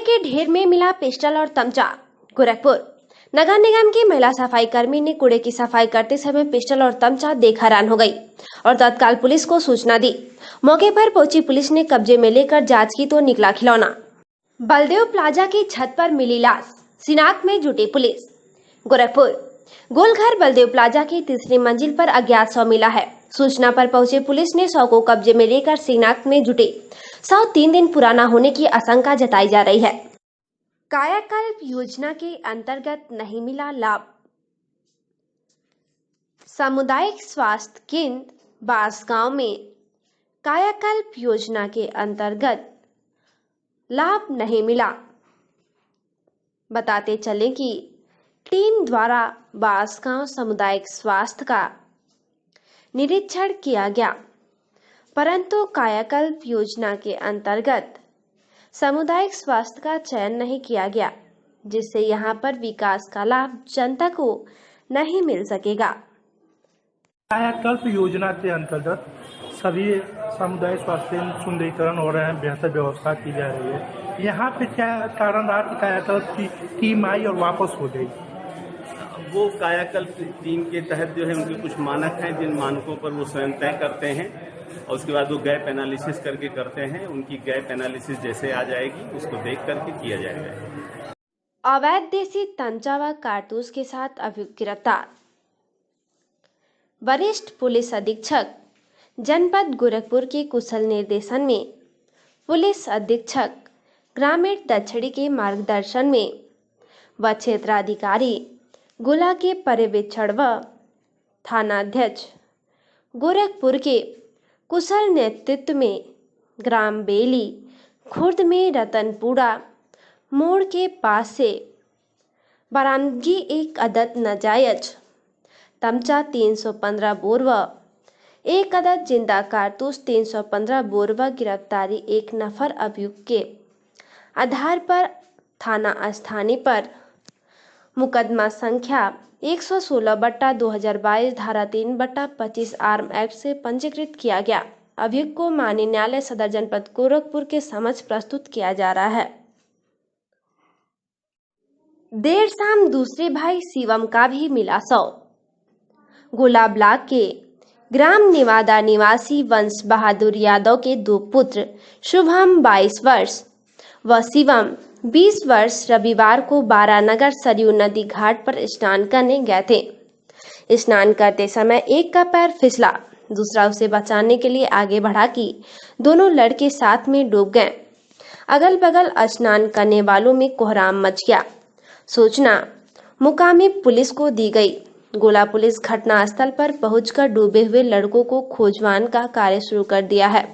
के ढेर में मिला पिस्टल और तमचा। गोरखपुर नगर निगम की महिला सफाई कर्मी ने कूड़े की सफाई करते समय पिस्टल और तमचा देख हैरान हो गई और तत्काल पुलिस को सूचना दी। मौके पर पहुंची पुलिस ने कब्जे में लेकर जांच की तो निकला खिलौना। बलदेव प्लाजा की छत पर मिली लाश, शिनाख्त में जुटी पुलिस। गोरखपुर गोलघर बलदेव प्लाजा की तीसरी मंजिल पर अज्ञात शव मिला है। सूचना पर पहुंचे पुलिस ने शव को कब्जे में लेकर शिनाख्त में जुटी। शव 3 दिन पुराना होने की आशंका जताई जा रही है। कायाकल्प योजना के अंतर्गत नहीं मिला लाभ। सामुदायिक स्वास्थ्य केंद्र बांसगांव में कायाकल्प योजना के अंतर्गत लाभ नहीं मिला। बताते चले कि टीम द्वारा बांसगांव सामुदायिक स्वास्थ्य का निरीक्षण किया गया, परंतु कायाकल्प योजना के अंतर्गत सामुदायिक स्वास्थ्य का चयन नहीं किया गया, जिससे यहां पर विकास का लाभ जनता को नहीं मिल सकेगा। कायाकल्प योजना के अंतर्गत सभी सामुदायिक स्वास्थ्य सुंदरीकरण हो रहे हैं, बेहतर व्यवस्था की जा रही है। यहाँ पे क्या कारण रहा कि कायाकल्प की टीम आई और वापस हो गई? वो कायाकल्प टीम के तहत जो है उनके कुछ मानक हैं, जिन मानकों पर वो स्वयं तय करते हैं और उसके बाद वो गैप एनालिसिस करके करते हैं। उनकी गैप एनालिसिस जैसे आ जाएगी उसको देख करके किया जाएगा। अवैध देसी तमचा व कारतूस के साथ अभियुक्त गिरफ्तार। वरिष्ठ पुलिस अधीक्षक जनपद गोरखपुर के कुशल निर्देशन में पुलिस अधीक्षक ग्रामीण दक्षिणी के मार्गदर्शन में व क्षेत्राधिकारी गुला के पर्यवेक्षण व थानाध्यक्ष गोरखपुर के कुशल नेतृत्व में ग्राम बेली खुर्द में रतनपुरा मोड़ के पास से बरामदगी एक अदद नाजायज तमचा 315 बोर व एक अदद जिंदा कारतूस 315 बोर व गिरफ्तारी एक नफर अभियुक्त के आधार पर थाना स्थानीय पर मुकदमा संख्या 116/2022 धारा 3/25 आर्म एक्ट से पंजीकृत किया गया। अभियुक्त को माननीय न्यायालय सदर जनपद गोरखपुर के समक्ष प्रस्तुत किया जा रहा है। देर शाम दूसरे भाई शिवम का भी मिला शव। गोला ब्लॉक के ग्राम निवादा निवासी वंश बहादुर यादव के 2 पुत्र शुभम 22 वर्ष व शिवम 20 वर्ष रविवार को बारानगर सरयू नदी घाट पर स्नान करने गए थे। स्नान करते समय एक का पैर फिसला, दूसरा उसे बचाने के लिए आगे बढ़ा कि दोनों लड़के साथ में डूब गए। अगल बगल स्नान करने वालों में कोहराम मच गया। सूचना मुकामी पुलिस को दी गई। गोला पुलिस घटनास्थल पर पहुंचकर डूबे हुए लड़कों को खोजवान का कार्य शुरू कर दिया है।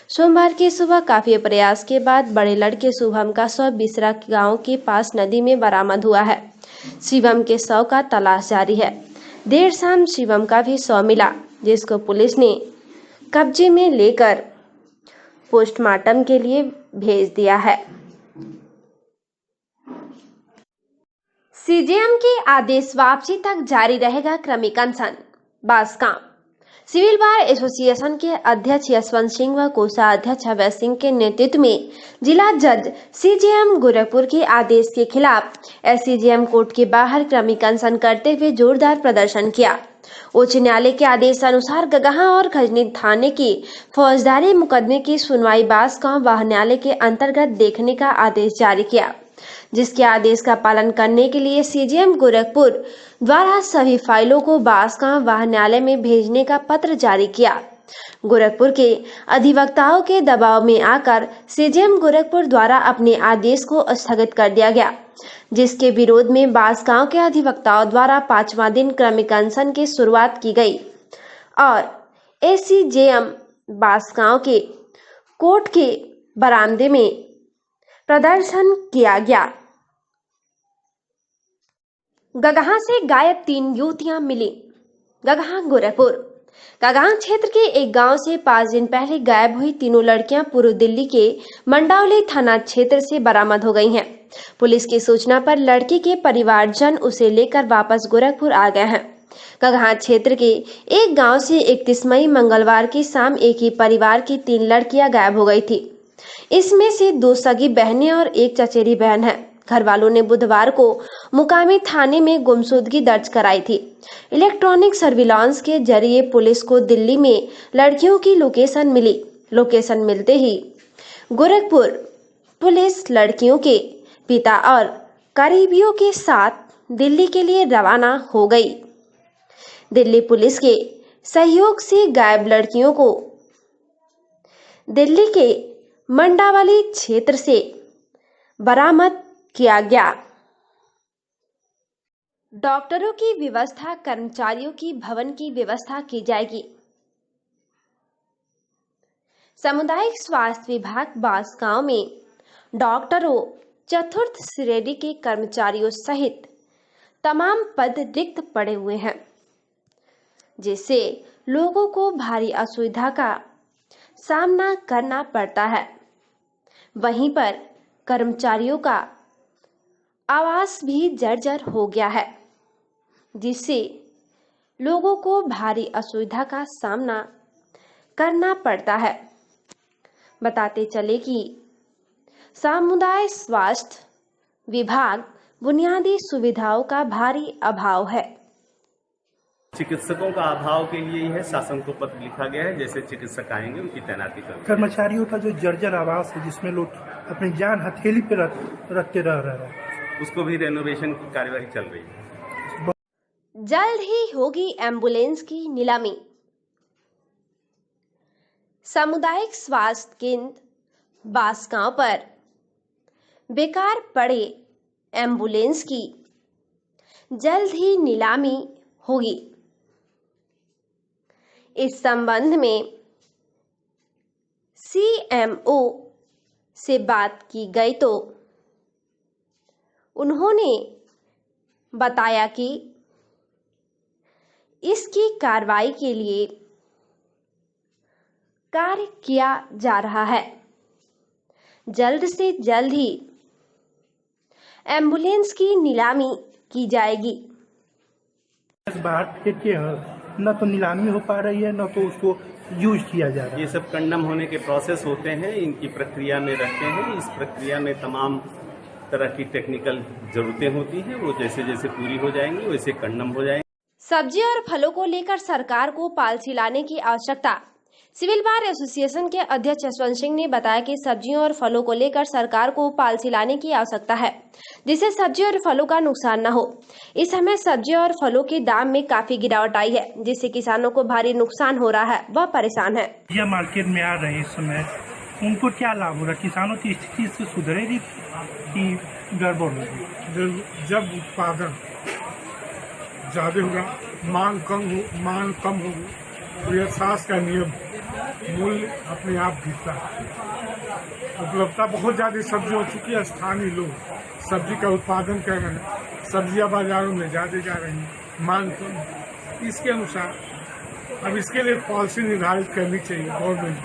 सोमवार की सुबह काफी प्रयास के बाद बड़े लड़के शुभम का शव बिसरा गांव के पास नदी में बरामद हुआ है। शिवम के शव का तलाश जारी है। देर शाम शिवम का भी शव मिला, जिसको पुलिस ने कब्जे में लेकर पोस्टमार्टम के लिए भेज दिया है। सीजेएम के आदेश वापसी तक जारी रहेगा क्रमिक अनशन। बांसगांव सिविल बार एसोसिएशन के अध्यक्ष यशवंत सिंह व कोषाध्यक्ष अभय सिंह के नेतृत्व में जिला जज सीजेएम गोरखपुर के आदेश के खिलाफ एससीजेएम कोर्ट के बाहर क्रमिक अनशन करते हुए जोरदार प्रदर्शन किया। उच्च न्यायालय के आदेश अनुसार गगहा और खजनी थाने की फौजदारी मुकदमे की सुनवाई बांसगांव वाह न्यायालय के अंतर्गत देखने का आदेश जारी किया, जिसके आदेश का पालन करने के लिए सीजेएम गोरखपुर द्वारा सभी फाइलों को बांसगांव वाह न्यायालय में भेजने का पत्र जारी किया। गोरखपुर के अधिवक्ताओं के दबाव में आकर सीजेएम गोरखपुर द्वारा अपने आदेश को स्थगित कर दिया गया, जिसके विरोध में बांसगांव के अधिवक्ताओं द्वारा 5वां दिन क्रमिक अनशन की शुरुआत की गई और एससीजेएम बांसगांव के कोर्ट के बरामदे में प्रदर्शन किया गया। गगहा से गायब 3 युवतियां मिली। गगहा गोरखपुर गगहा क्षेत्र के एक गांव से 5 दिन पहले गायब हुई तीनों लड़कियां पूर्व दिल्ली के मंडावली थाना क्षेत्र से बरामद हो गई हैं। पुलिस की सूचना पर लड़की के परिवारजन उसे लेकर वापस गोरखपुर आ गए हैं। गगहा क्षेत्र के एक गांव से 31 मई मंगलवार की शाम एक ही परिवार की 3 लड़कियां गायब हो गई थी। इसमें से 2 सगी बहनें और 1 चचेरी बहन है। घर वालों ने बुधवार को मुकामी थाने में गुमशुदगी दर्ज कराई थी। इलेक्ट्रॉनिक सर्विलांस के जरिए पुलिस को दिल्ली में लड़कियों की लोकेशन मिली। लोकेशन मिलते ही गोरखपुर पुलिस लड़कियों के पिता और करीबियों के साथ दिल्ली के लिए रवाना हो गई। दिल्ली पुलिस के सहयोग से गायब लड़कियों को दिल्ली के मंडावाली क्षेत्र से बरामद किया गया। डॉक्टरों की व्यवस्था, कर्मचारियों की भवन की व्यवस्था की जाएगी। सामुदायिक स्वास्थ्य विभाग बांसगांव में डॉक्टरों, चतुर्थ श्रेणी के कर्मचारियों सहित तमाम पद रिक्त पड़े हुए हैं, जिससे लोगों को भारी असुविधा का सामना करना पड़ता है। वहीं पर कर्मचारियों का आवास भी जर्जर हो गया है, जिससे लोगों को भारी असुविधा का सामना करना पड़ता है। बताते चले कि सामुदायिक स्वास्थ्य विभाग बुनियादी सुविधाओं का भारी अभाव है। चिकित्सकों का अभाव के लिए ही है शासन को पत्र लिखा गया है, जैसे चिकित्सक आएंगे उनकी तैनाती कर। कर्मचारियों का जो जर्जर आवास है, जिसमें लोग अपनी जान हथेली पे रख के रह रहे हैं, उसको भी रेनोवेशन की कार्यवाही चल रही है। जल्द ही होगी एम्बुलेंस की नीलामी। सामुदायिक स्वास्थ्य केंद्र बांसगांव पर बेकार पड़े एम्बुलेंस की जल्द ही नीलामी होगी। इस संबंध में सीएमओ से बात की गई तो उन्होंने बताया कि इसकी कार्रवाई के लिए कार्य किया जा रहा है। जल्द से जल्द ही एम्बुलेंस की नीलामी की जाएगी। इस बात के न तो नीलामी हो पा रही है, न तो उसको यूज किया जा रहा है। ये सब कंडम होने के प्रोसेस होते हैं, इनकी प्रक्रिया में रहते हैं। इस प्रक्रिया में तमाम तरह की टेक्निकल जरूरतें होती हैं, वो जैसे जैसे पूरी हो जाएंगी वैसे कंडम हो जाएंगे। सब्जी और फलों को लेकर सरकार को पॉलिसी लाने की आवश्यकता। सिविल बार एसोसिएशन के अध्यक्ष यशवंत सिंह ने बताया कि सब्जियों और फलों को लेकर सरकार को पॉलिसी लाने की आवश्यकता है, जिससे सब्जी और फलों का नुकसान न हो। इस समय सब्जी और फलों के दाम में काफी गिरावट आई है, जिससे किसानों को भारी नुकसान हो रहा है, वह परेशान है। यह मार्केट में आ रहे हैं, इस समय उनको क्या लाभ हो रहा है? किसानों की स्थिति इससे सुधरेगी कि गड़बड़ होगी? जब उत्पादन ज्यादा होगा, मांग कम होगी, तो यह सास का नियम, मूल्य अपने आप गिरता है। उपलब्धता बहुत ज्यादा सब्जी हो चुकी है, स्थानीय लोग सब्जी का उत्पादन कर रहे हैं, सब्जियां बाजारों में ज्यादा जा रही हैं, मांग कम। इसके अनुसार अब इसके लिए पॉलिसी निर्धारित करनी चाहिए गवर्नमेंट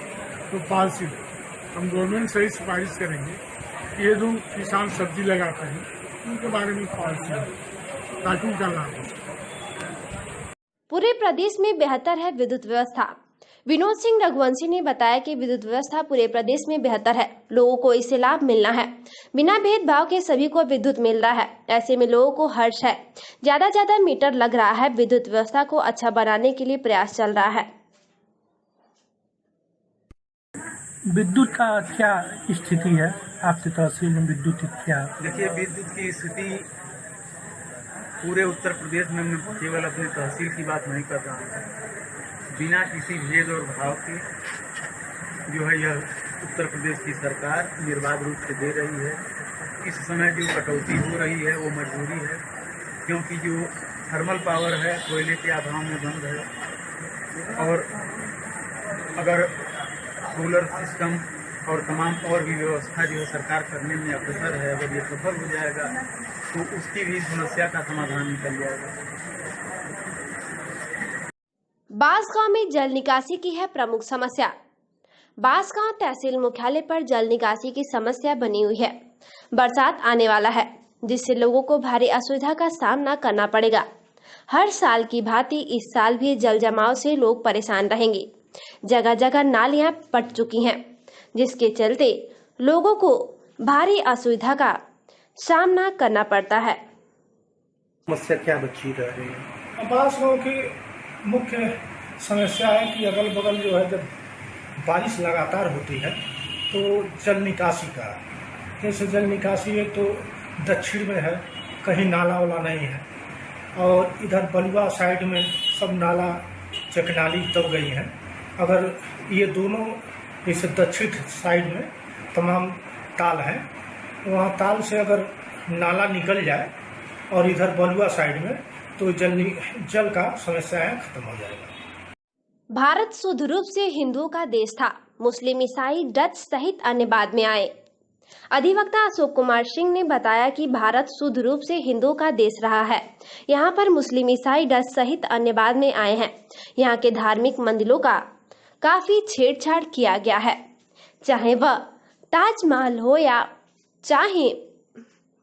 तो पॉलिसी हम गवर्नमेंट से ही सिफारिश करेंगे कि ये जो किसान सब्जी लगाते हैं उनके बारे में पॉलिसी हो, ताकि उनका लाभ हो। पूरे प्रदेश में बेहतर है विद्युत व्यवस्था। विनोद सिंह रघुवंशी ने बताया कि विद्युत व्यवस्था पूरे प्रदेश में बेहतर है, लोगों को इससे लाभ मिलना है। बिना भेदभाव के सभी को विद्युत मिल रहा है, ऐसे में लोगों को हर्ष है। ज्यादा मीटर लग रहा है। विद्युत व्यवस्था को अच्छा बनाने के लिए प्रयास चल रहा है। विद्युत का क्या स्थिति है आपके तहसील में? विद्युत क्या? देखिए, विद्युत की स्थिति पूरे उत्तर प्रदेश में, मैं केवल अपनी तहसील की बात नहीं कर रहा हूँ। बिना किसी भेद और भाव के जो है यह उत्तर प्रदेश की सरकार निर्बाध रूप से दे रही है। इस समय जो कटौती हो रही है वो मजबूरी है, क्योंकि जो थर्मल पावर है कोयले के अभाव में बंद है, और अगर सोलर सिस्टम और तमाम और भी व्यवस्था जो है सरकार करने में अग्रसर है, अगर ये सफल हो जाएगा तो उसकी भी समस्या का समाधान निकल जाएगा। बांसगांव में जल निकासी की है प्रमुख समस्या। बांसगांव तहसील मुख्यालय पर जल निकासी की समस्या बनी हुई है। बरसात आने वाला है, जिससे लोगों को भारी असुविधा का सामना करना पड़ेगा। हर साल की भांति इस साल भी जल जमाव से लोग परेशान रहेंगे। जगह जगह नालियां पट चुकी हैं, जिसके चलते लोगों को भारी असुविधा का सामना करना पड़ता है। समस्या क्या बची रह रही है? बांस गाँव की मुख्य समस्या है कि अगल बगल जो है जब बारिश लगातार होती है तो जल निकासी का, जैसे जल निकासी है तो दक्षिण में है, कहीं नाला वाला नहीं है, और इधर बलुआ साइड में सब नाला चकनाली दब गई है। अगर ये दोनों जैसे दक्षिण साइड में तमाम ताल हैं, वहाँ ताल से अगर नाला निकल जाए और इधर बलुआ साइड में तो जल का समस्या है खत्म हो जाएगा। भारत शुद्ध रूप से हिंदुओं का देश था। मुस्लिम, ईसाई, डच सहित अन्य बाद में आए। अधिवक्ता अशोक कुमार सिंह ने बताया कि भारत शुद्ध रूप से हिंदुओं का देश रहा है। यहाँ पर मुस्लिम, ईसाई, डच सहित अन्य बाद में आए हैं। यहाँ के धार्मिक मंदिरों का काफी छेड़छाड़ किया गया है, चाहे वह ताजमहल हो या चाहे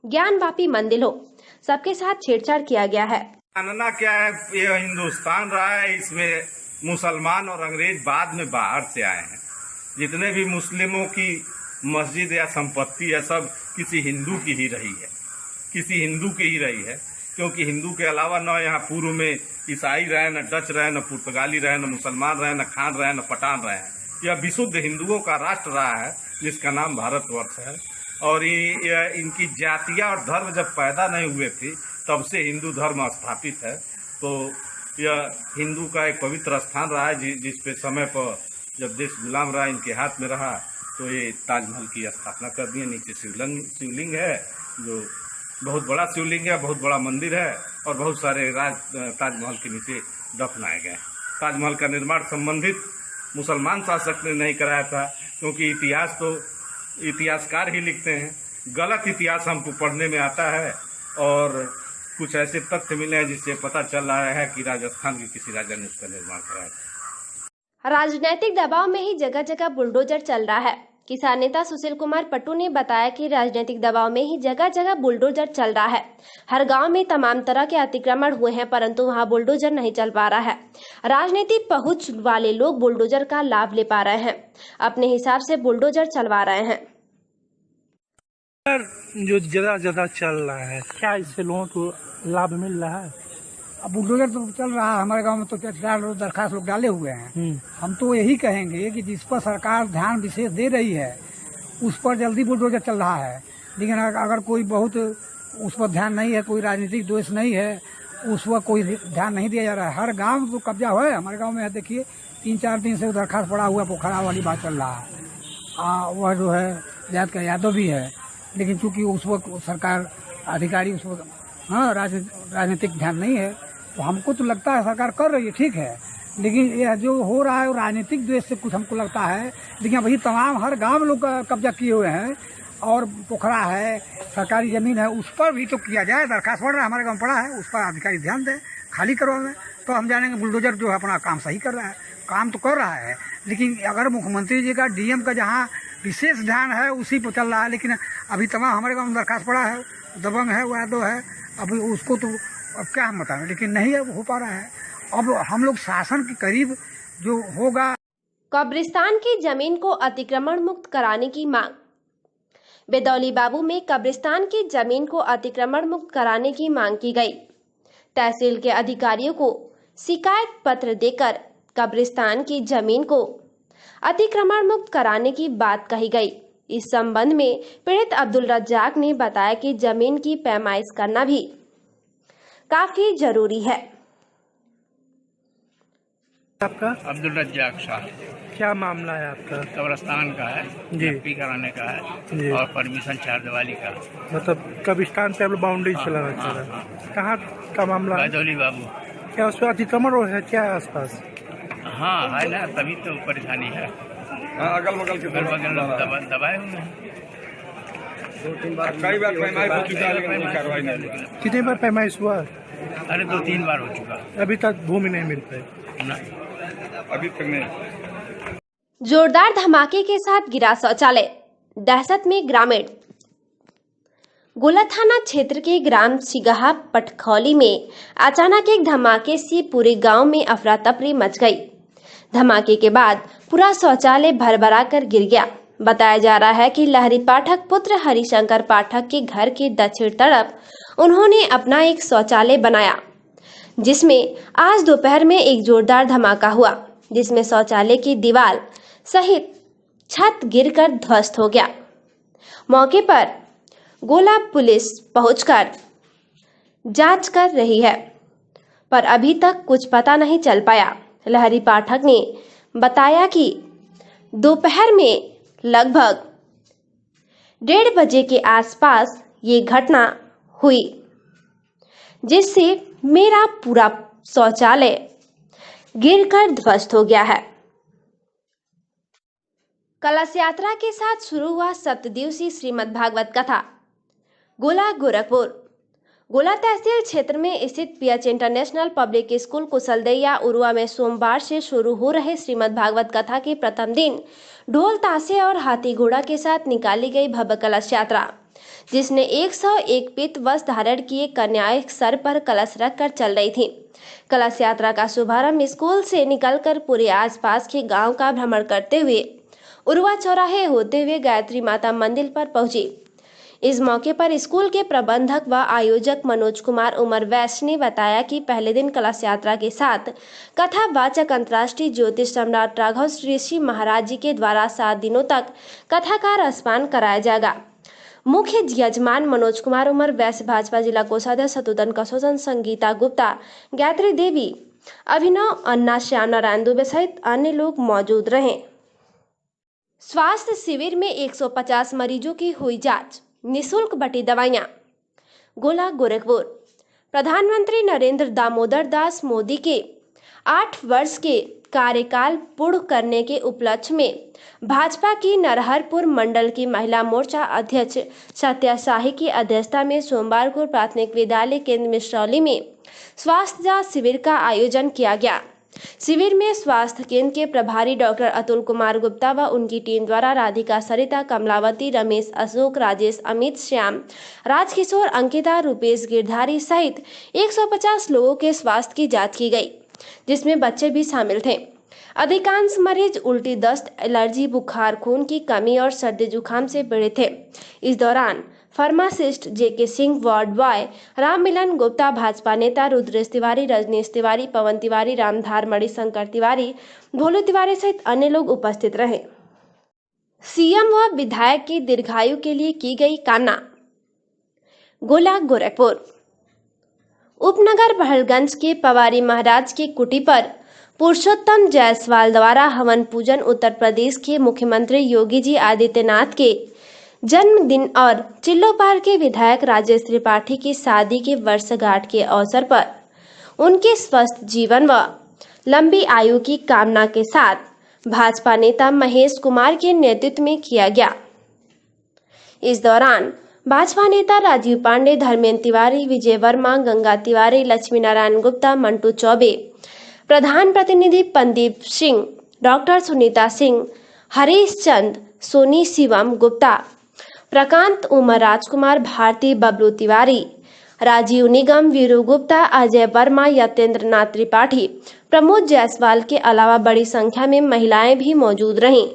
ज्ञानवापी मंदिर हो, सबके साथ छेड़छाड़ किया गया है। मानना क्या है, ये हिंदुस्तान रहा है, इसमें मुसलमान और अंग्रेज बाद में बाहर से आए हैं। जितने भी मुस्लिमों की मस्जिद या संपत्ति है सब किसी हिंदू की ही रही है, किसी हिंदू की ही रही है, क्योंकि हिंदू के अलावा न यहाँ पूर्व में ईसाई रहे, न डच रहे, न पुर्तगाली रहे, न मुसलमान रहे, न खान रहे, न पठान रहे। यह विशुद्ध हिंदुओं का राष्ट्र रहा है जिसका नाम भारतवर्ष है। और इनकी जातियाँ और धर्म जब पैदा नहीं हुए थे तब से हिंदू धर्म स्थापित है। तो यह हिंदू का एक पवित्र स्थान रहा है जिस पे समय पर जब देश गुलाम रहा, इनके हाथ में रहा, तो ये ताजमहल की स्थापना कर दी है। नीचे शिवलिंग है, जो बहुत बड़ा शिवलिंग है, बहुत बड़ा मंदिर है, और बहुत सारे ताजमहल के नीचे दफनाए गए। ताजमहल का निर्माण संबंधित मुसलमान शासक ने नहीं कराया था, क्योंकि इतिहास तो इतिहासकार ही लिखते हैं। गलत इतिहास हमको पढ़ने में आता है और कुछ ऐसे तथ्य मिले हैं जिससे पता चल रहा है कि राजस्थान के किसी राजा ने उसका निर्माण कराया। राजनीतिक दबाव में ही जगह जगह बुलडोजर चल रहा है। किसान नेता सुशील कुमार पट्टू ने बताया कि राजनीतिक दबाव में ही जगह जगह बुलडोजर चल रहा है। हर गांव में तमाम तरह के अतिक्रमण हुए हैं, परंतु वहां बुलडोजर नहीं चल पा रहा है। राजनीतिक पहुंच वाले लोग बुलडोजर का लाभ ले पा रहे हैं, अपने हिसाब से बुलडोजर चलवा रहे हैं। जो ज्यादा चल रहा है, क्या इससे लोगों को लाभ मिल रहा है? अब बुलडोजर तो चल रहा है हमारे गांव में, तो 4 दरखास्त लोग डाले हुए हैं। हम तो यही कहेंगे कि जिस पर सरकार ध्यान विशेष दे रही है उस पर जल्दी बुलडोजर चल रहा है। लेकिन अगर कोई बहुत उस पर ध्यान नहीं है, कोई राजनीतिक दोष नहीं है, उस पर कोई ध्यान नहीं दिया जा रहा है। हर गांव तो कब्जा हुआ है। हमारे गांव में है, देखिए 3-4 दिन से दरखास्त पड़ा हुआ, पोखरा वाली बात चल रहा है। वह जो है जात का यादव भी है, लेकिन चूंकि उस वक्त सरकार अधिकारी उस वक्त राजनीतिक ध्यान नहीं है, तो हमको तो लगता है सरकार कर रही है, ठीक है, लेकिन यह जो हो रहा है वो राजनीतिक द्वेष से कुछ हमको लगता है। लेकिन वही तमाम हर गांव लोग कब्जा किए हुए हैं, और पोखरा है, सरकारी जमीन है, उस पर भी तो किया जाए। दरखास्त पड़ रहा है, हमारे गाँव पड़ा है, उस पर अधिकारी ध्यान दें, खाली करवाएं, तो हम जानेंगे बुलडोजर जो है अपना काम सही कर रहा है। काम तो कर रहा है, लेकिन अगर मुख्यमंत्री जी का, डीएम का जहाँ विशेष ध्यान है उसी पर चल रहा है। लेकिन अभी तमाम हमारे गाँव में दरखास्त पड़ा है, दबंग है, यादव है, अभी उसको तो अब क्या हम बताएं, लेकिन नहीं है, हो पा रहा है। अब हम लोग शासन के करीब जो होगा। कब्रिस्तान की जमीन को अतिक्रमण मुक्त कराने की मांग। बेदौली बाबू में कब्रिस्तान की जमीन को अतिक्रमण मुक्त कराने की मांग की गई। तहसील के अधिकारियों को शिकायत पत्र देकर कब्रिस्तान की जमीन को अतिक्रमण मुक्त कराने की बात कही गई। इस संबंध में पीड़ित अब्दुल रज्जाक ने बताया कि जमीन की पैमाइश करना भी काफी जरूरी है। आपका? अब्दुल रज्जाक शाह। क्या मामला है आपका? कब्रिस्तान का है, एमपी कराने का है, और परमिशन 4 दिवाली का। मतलब कब्रिस्तान पे आप लोग बाउंड्री चलाना चाह रहे हैं? कहाँ का मामला है? बेदौली बाबू। क्या उस पर अतिक्रमण हो है क्या आसपास? हाँ है ना, तभी तो परेशानी है। अगल बगल दबाए हुए हैं। कई बार पैमाइश हो चुका है, लेकिन कार्रवाई नहीं हुई। कितने बार पैमाइश हुआ? अरे 2-3 बार हो चुका, अभी तक भूमि नहीं मिल पाई ना, अभी तक नहीं। जोरदार धमाके के साथ गिरा शौचालय, दहशत में ग्रामीण। गोला थाना क्षेत्र के ग्राम सिगहा पटखौली में अचानक एक धमाके से पूरे गांव में अफरा तफरी मच गई। धमाके के बाद पूरा शौचालय भरभरा कर गिर गया। बताया जा रहा है कि लहरी पाठक पुत्र हरिशंकर पाठक के घर के दक्षिण तरफ उन्होंने अपना एक शौचालय बनाया, जिसमें आज दोपहर में एक जोरदार धमाका हुआ, जिसमें शौचालय की दीवार सहित छत गिरकर ध्वस्त हो गया। मौके पर गोला पुलिस पहुंचकर जांच कर रही है, पर अभी तक कुछ पता नहीं चल पाया। लहरी पाठक ने बताया कि दोपहर में लगभग 1:30 बजे के आसपास ये घटना हुई, जिससे मेरा पूरा शौचालय गिरकर ध्वस्त हो गया है। कलश यात्रा के साथ शुरू हुआ 7 दिवसीय श्रीमद् भागवत कथा। गोला गोरखपुर। गोला तहसील क्षेत्र में स्थित पीएच इंटरनेशनल पब्लिक स्कूल कुशलदैया उरुआ में सोमवार से शुरू हो रहे श्रीमद् भागवत कथा के प्रथम दिन ढोल ताशे और हाथी घोड़ा के साथ निकाली गई भव्य कलश यात्रा, जिसने 101 पीत वस्त्र धारण किए कन्याएं सर पर कलश रखकर चल रही थी। कलश यात्रा का शुभारंभ स्कूल से निकलकर पूरे आसपास के गांव का भ्रमण करते हुए उरुआ चौराहे होते हुए गायत्री माता मंदिर पर पहुंची। इस मौके पर स्कूल के प्रबंधक व आयोजक मनोज कुमार उमर वैश्य ने बताया कि पहले दिन कलश यात्रा के साथ कथा वाचक अंतर्राष्ट्रीय ज्योतिष सम्राट राघव ऋषि महाराज जी के द्वारा 7 दिनों तक कथा का रसपान कराया जाएगा। मुख्य यजमान मनोज कुमार उमर वैश्य, भाजपा जिला कोषाध्यक्ष सतुदन कसोजन, संगीता गुप्ता, गायत्री देवी, अभिनव अन्ना, श्याम नारायण दुबे सहित अन्य लोग मौजूद रहे। स्वास्थ्य शिविर में 150 मरीजों की हुई जांच, निःशुल्क बटी दवाइयां। गोला गोरखपुर। प्रधानमंत्री नरेंद्र दामोदर दास मोदी के 8 वर्ष के कार्यकाल पूर्ण करने के उपलक्ष्य में भाजपा की नरहरपुर मंडल की महिला मोर्चा अध्यक्ष सत्या शाही की अध्यक्षता में सोमवार को प्राथमिक विद्यालय केंद्र मिश्रौली में स्वास्थ्य जांच शिविर का आयोजन किया गया। शिविर में स्वास्थ्य केंद्र के प्रभारी डॉक्टर अतुल कुमार गुप्ता व उनकी टीम द्वारा राधिका, सरिता, कमलावती, रमेश, अशोक, राजेश, अमित, श्याम, राजकिशोर, अंकिता, रूपेश गिरधारी सहित 150 लोगों के स्वास्थ्य की जांच की गई, जिसमें बच्चे भी शामिल थे। अधिकांश मरीज उल्टी, दस्त, एलर्जी, बुखार, खून की कमी और सर्दी जुकाम से पीड़ित थे। इस दौरान फार्मासिस्ट जेके सिंह, वार्ड बॉय राम मिलन गुप्ता, भाजपा नेता रुद्रेश तिवारी, रजनीश तिवारी, पवन तिवारी, रामधार मणिशंकर तिवारी, भोलू तिवारी सहित अन्य लोग उपस्थित रहे। सीएम व विधायक की दीर्घायु के लिए की गई कामना। गोला गोरखपुर। उपनगर बहलगंज के पवारी महाराज की कुटी पर पुरुषोत्तम जायसवाल द्वारा हवन पूजन उत्तर प्रदेश के मुख्यमंत्री योगी जी आदित्यनाथ के जन्मदिन और चिल्लोपार के विधायक राजेश त्रिपाठी की शादी के वर्षगांठ के अवसर पर उनके स्वस्थ जीवन व लंबी आयु की कामना के साथ भाजपा नेता महेश कुमार के नेतृत्व में किया गया। इस दौरान भाजपा नेता राजीव पांडे, धर्मेंद्र तिवारी, विजय वर्मा, गंगा तिवारी, लक्ष्मी नारायण गुप्ता, मंटू चौबे, प्रधान प्रतिनिधि पंदीप सिंह, डॉक्टर सुनीता सिंह, हरीश चंद, सोनी, शिवम गुप्ता, प्रकांत, उमर राजकुमार, भारती, बबलू तिवारी, राजीव निगम, वीरू गुप्ता, अजय वर्मा, यतेंद्र नाथ त्रिपाठी, प्रमोद जायसवाल के अलावा बड़ी संख्या में महिलाएं भी मौजूद रहीं।